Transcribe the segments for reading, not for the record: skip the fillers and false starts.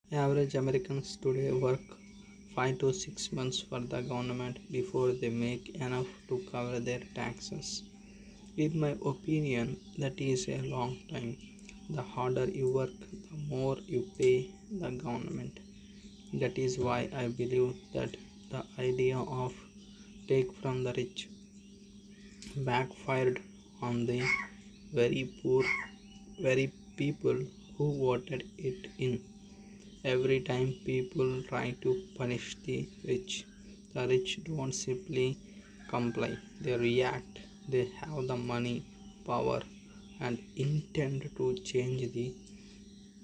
Average Americans today work 5 to 6 months for the government before they make enough to cover their taxes. In my opinion, that is a long time. The harder you work, the more you pay the government. That is why I believe that the idea of take from the rich backfired on the very poor, very people who voted it in. Every time people try to punish the rich don't simply comply, they react. They have the money, power, and intent to change the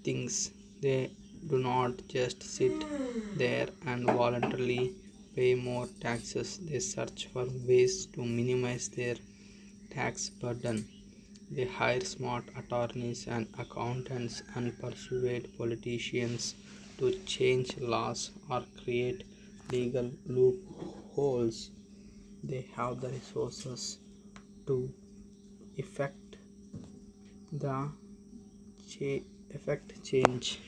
things. They do not just sit there and voluntarily pay more taxes, they search for ways to minimize their tax burden. They hire smart attorneys and accountants and persuade politicians to change laws or create legal loopholes. They have the resources to effect the effect change.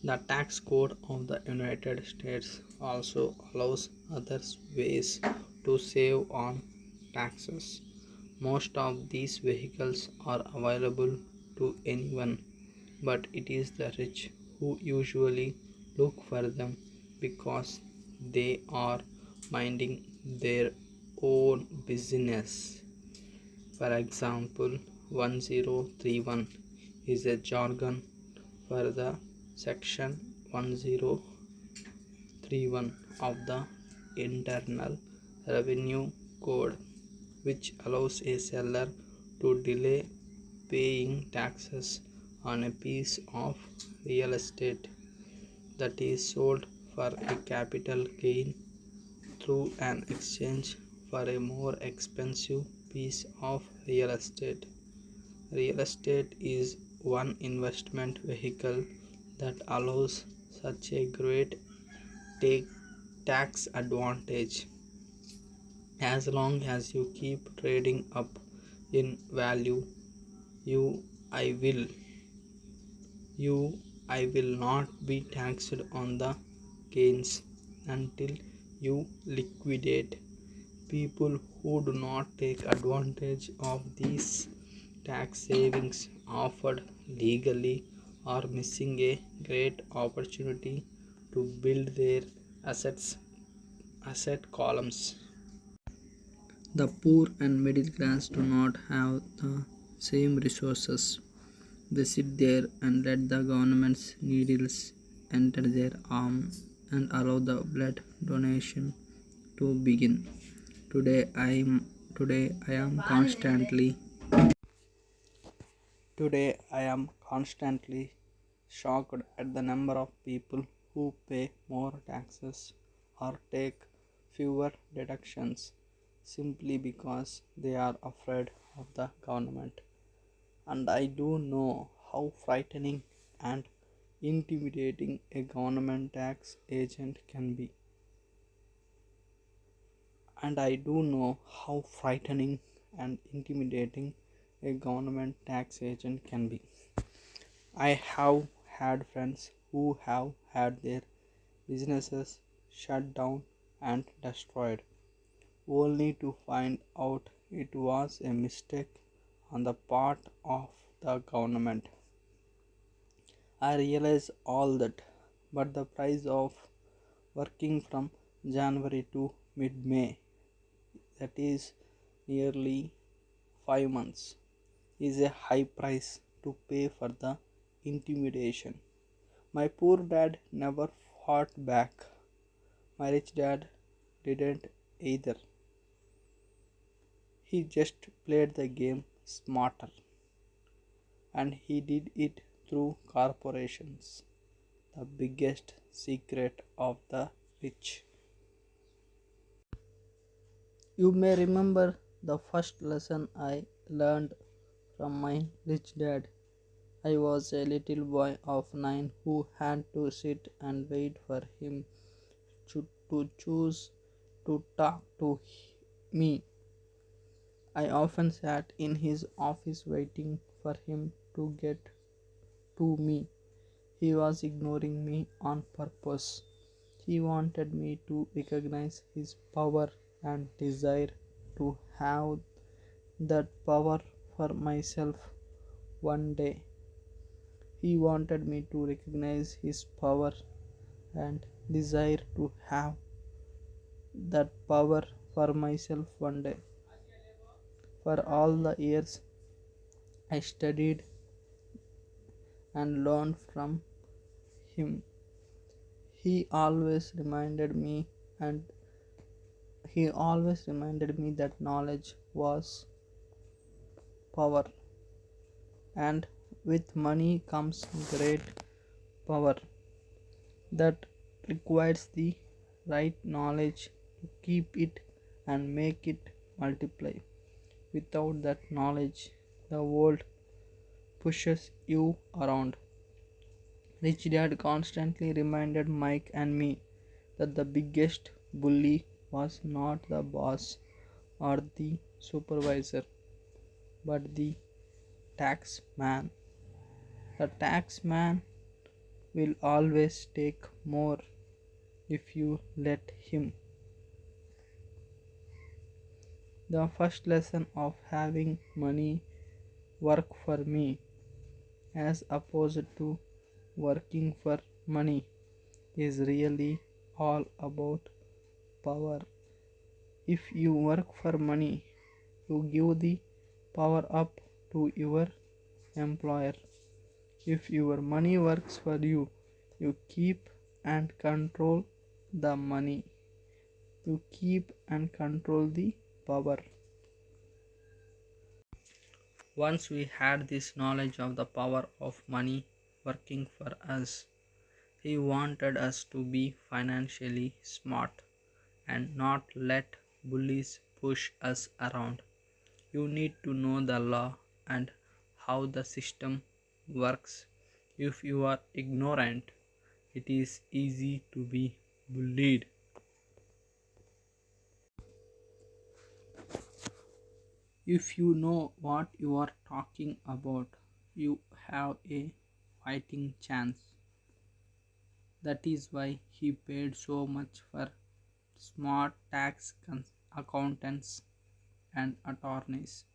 The tax code of the United States also allows other ways to save on taxes. Most of these vehicles are available to anyone, but it is the rich who usually look for them because they are minding their own business. For example, 1031 is a jargon for the section 1031 of the Internal Revenue Code, which allows a seller to delay paying taxes on a piece of real estate that is sold for a capital gain through an exchange for a more expensive piece of real estate. Real estate is one investment vehicle that allows such a great take tax advantage. As long as you keep trading up in value, you I will you I will not be taxed on the gains until you liquidate. People who do not take advantage of these tax savings offered legally are missing a great opportunity to build their assets asset columns. The poor and middle class do not have the same resources. They sit there and let the government's needles enter their arm and allow the blood donation to begin. Today I am constantly Today I am constantly shocked at the number of people who pay more taxes or take fewer deductions simply because they are afraid of the government. And I do know how frightening and intimidating a government tax agent can be. And I do know how frightening and intimidating a government tax agent can be. I have had friends who have had their businesses shut down and destroyed, only to find out it was a mistake on the part of the government. I realize all that, but the price of working from January to mid May, that is nearly 5 months, is a high price to pay for the intimidation. My poor dad never fought back. My rich dad didn't either. He just played the game smarter, and he did it through corporations. The biggest secret of the rich. You may remember the first lesson I learned from my rich dad. I was a little boy of 9 who had to sit and wait for him to choose to talk to me. I often sat in his office waiting for him to get to me. He was ignoring me on purpose. He wanted me to recognize his power and desire to have that power for myself one day. He wanted me to recognize his power and desire to have that power for myself one day. For all the years I studied and learned from him, he always reminded me and he always reminded me that knowledge was power, and with money comes great power that requires the right knowledge to keep it and make it multiply. Without that knowledge, the world pushes you around. Rich Dad constantly reminded Mike and me that the biggest bully was not the boss or the supervisor, but the tax man. The tax man will always take more if you let him. The first lesson of having money work for me as opposed to working for money is really all about power. If you work for money, you give the power up to your employer. If your money works for you, you keep and control the money. You keep and control the power. Once we had this knowledge of the power of money working for us, he wanted us to be financially smart and not let bullies push us around. You need to know the law and how the system works. If you are ignorant, it is easy to be bullied. If you know what you are talking about, you have a fighting chance. That is why he paid so much for smart accountants and attorneys.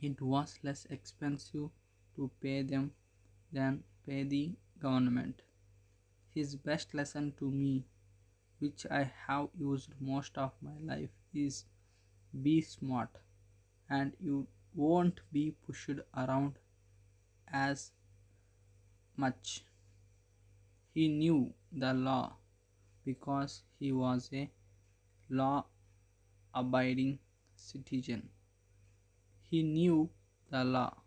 It was less expensive to pay them than pay the government. His best lesson to me, which I have used most of my life, is be smart and you won't be pushed around as much. He knew the law because he was a law abiding citizen. He knew the law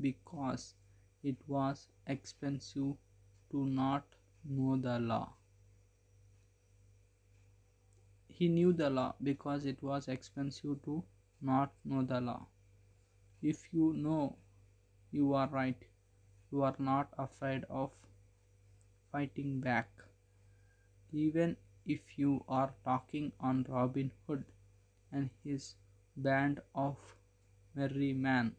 because it was expensive to not know the law. He knew the law because it was expensive to not know the law. If you know you are right, you are not afraid of fighting back. Even if you are talking on Robin Hood and his band of merry men.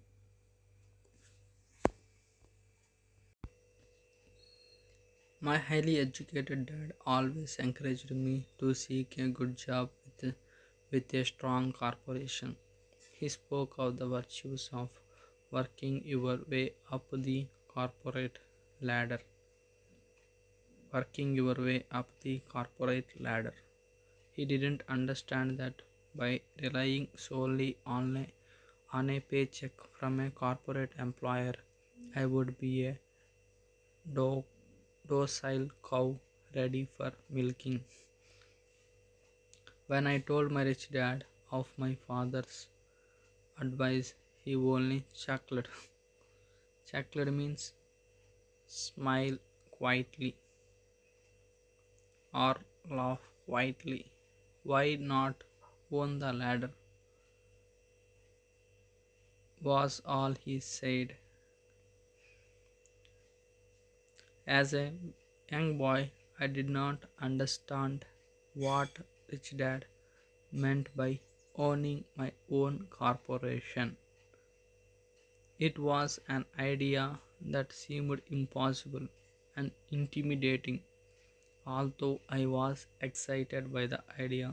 My highly educated dad always encouraged me to seek a good job with a strong corporation. He spoke of the virtues of working your way up the corporate ladder. Working your way up the corporate ladder. He didn't understand that by relying solely on a paycheck from a corporate employer, I would be a do- docile cow ready for milking. When I told my rich dad of my father's advice, he only chuckled. Chuckled means smile quietly or laugh quietly. Why not own the ladder? Was all he said. As a young boy, I did not understand what Rich Dad meant by owning my own corporation. It was an idea that seemed impossible. and intimidating. Although I was excited by the idea,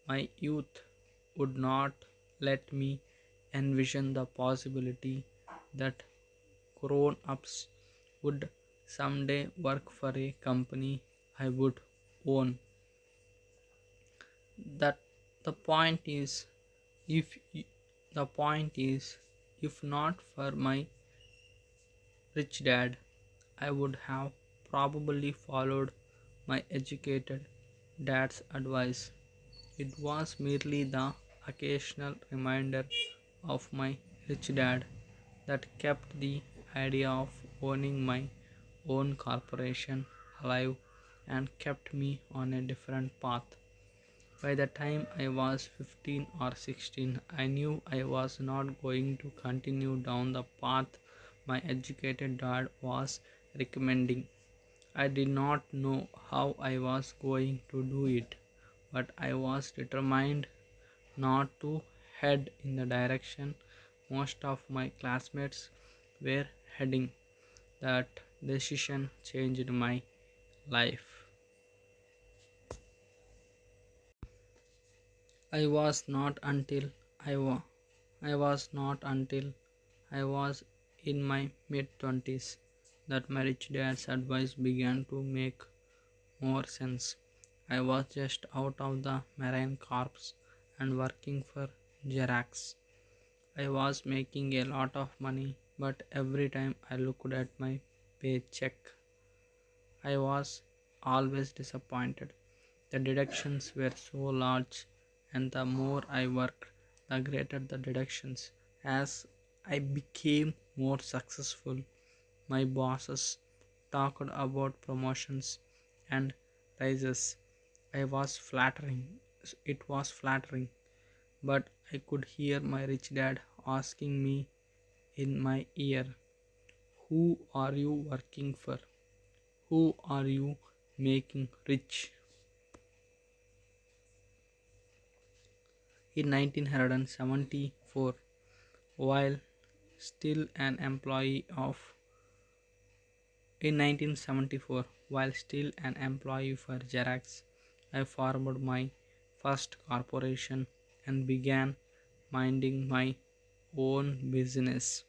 my youth would not let me envision the possibility that grown ups would someday work for a company I would own. That the point is, if y- the point is, if not for my rich dad, I would have probably followed my educated dad's advice. It was merely the occasional reminder of my rich dad that kept the idea of owning my own corporation alive and kept me on a different path. By the time I was 15 or 16, I knew I was not going to continue down the path my educated dad was recommending. I did not know how I was going to do it, but I was determined not to head in the direction most of my classmates were heading. That decision changed my life. I was not until I wa- I was not until I was in my mid 20s that my rich dad's advice began to make more sense. I was just out of the Marine Corps and working for Xerox. I was making a lot of money, but every time I looked at my paycheck, I was always disappointed. The deductions were so large, and the more I worked, the greater the deductions. As I became more successful, my bosses talked about promotions and raises. I was flattering. It was flattering, but I could hear my rich dad asking me in my ear, "Who are you working for? Who are you making rich?" In 1974, while still an employee of in 1974, while still an employee for Xerox, I formed my first corporation and began minding my own business.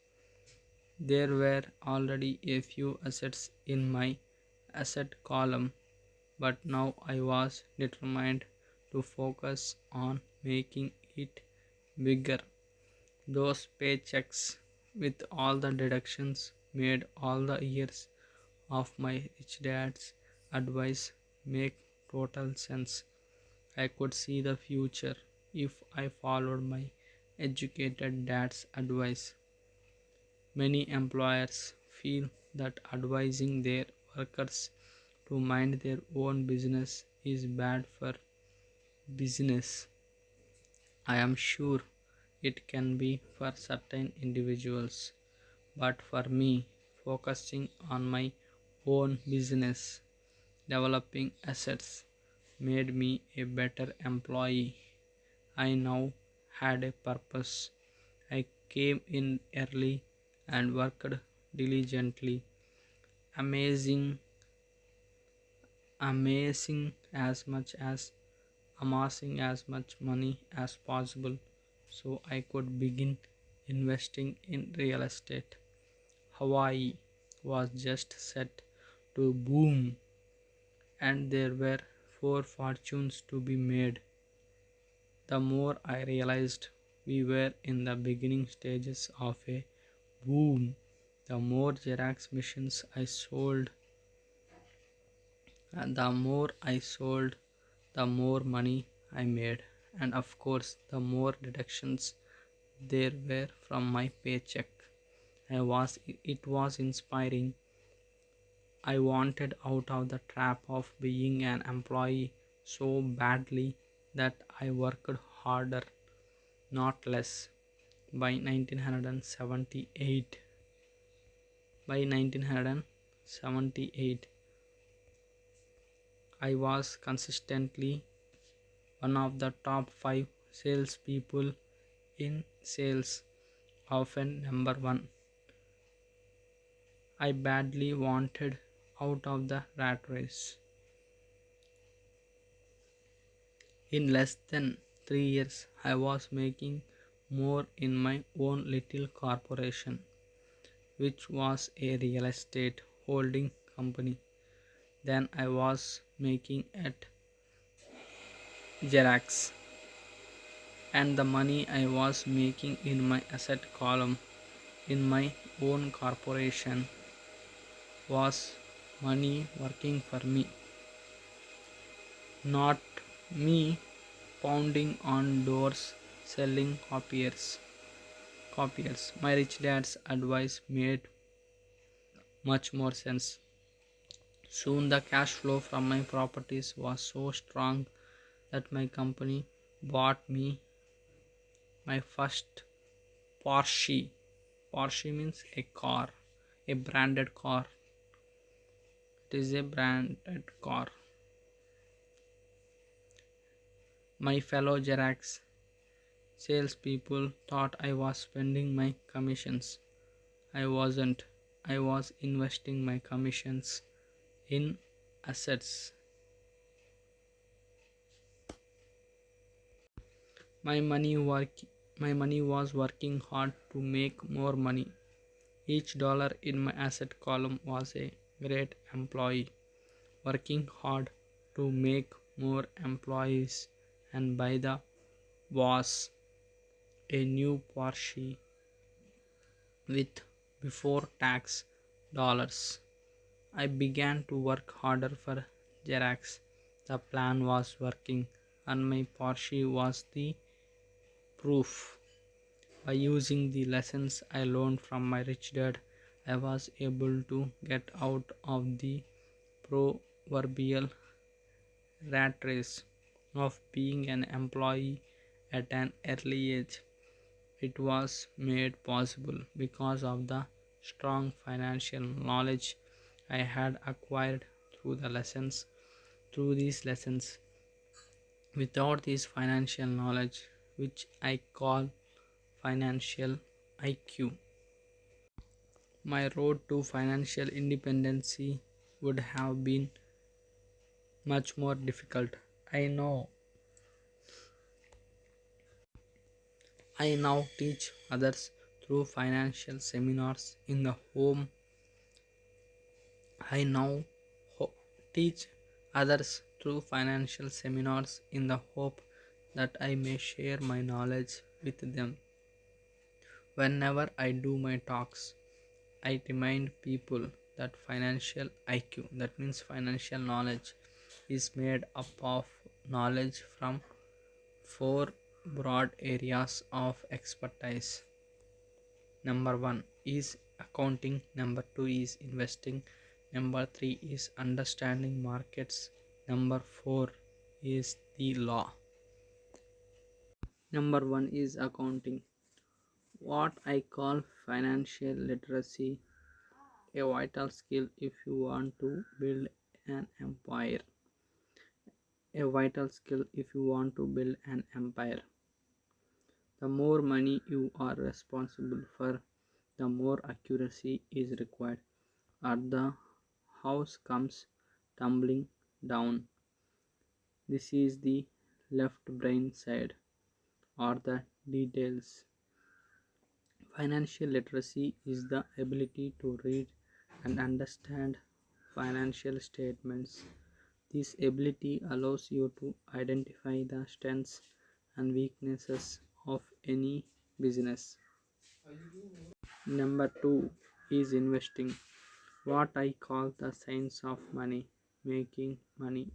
There were already a few assets in my asset column, but now I was determined to focus on making it bigger. Those paychecks with all the deductions made all the years of my rich dad's advice make total sense. I could see the future if I followed my educated dad's advice. Many employers feel that advising their workers to mind their own business is bad for business. I am sure it can be for certain individuals, but for me, focusing on my own business, developing assets, made me a better employee. I now had a purpose. I came in early and worked diligently, amazing, amazing as much as amassing as much money as possible so I could begin investing in real estate. Hawaii was just set to boom, and there were four fortunes to be made. The more I realized we were in the beginning stages of a boom, the more Xerox machines I sold, and the more I sold, the more money I made, and of course, the more deductions there were from my paycheck. It was inspiring. I wanted out of the trap of being an employee so badly that I worked harder, not less. By 1978, by 1978, I was consistently one of the top 5 salespeople in sales, often number one. I badly wanted out of the rat race. In less than 3 years, I was making more in my own little corporation, which was a real estate holding company, than I was making at Xerox. And the money I was making in my asset column in my own corporation was money working for me, not me pounding on doors selling copiers. My rich dad's advice made much more sense. Soon the cash flow from my properties was so strong that my company bought me my first Porsche. Porsche means a car, a branded car. It is a branded car. My fellow Xerox salespeople thought I was spending my commissions. I wasn't. I was investing my commissions in assets. My money work my money was working hard to make more money. Each dollar in my asset column was a great employee working hard to make more employees and buy the was a new Porsche with before tax dollars. I began to work harder for Xerox. The plan was working, and my Porsche was the proof. By using the lessons I learned from my rich dad, I was able to get out of the proverbial rat race of being an employee at an early age. It was made possible because of the strong financial knowledge I had acquired through these lessons. Without this financial knowledge, which I call financial IQ, my road to financial independence would have been much more difficult. I know I now teach others through financial seminars in the home. I now ho- teach others through financial seminars in the hope that I may share my knowledge with them. Whenever I do my talks, I remind people that financial IQ, that means financial knowledge, is made up of knowledge from four broad areas of expertise. Number 1 is accounting, number 2 is investing, number 3 is understanding markets, number 4 is the law. Number 1 is accounting. What I call financial literacy, a vital skill if you want to build an empire. A vital skill if you want to build an empire. The more money you are responsible for, the more accuracy is required, or the house comes tumbling down. This is the left brain side, or the details. Financial literacy is the ability to read and understand financial statements. This ability allows you to identify the strengths and weaknesses of any business. Number 2 is investing, what I call the science of money, making money.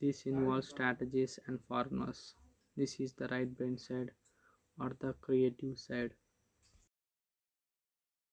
This involves strategies and formulas. This is the right brain side or the creative side.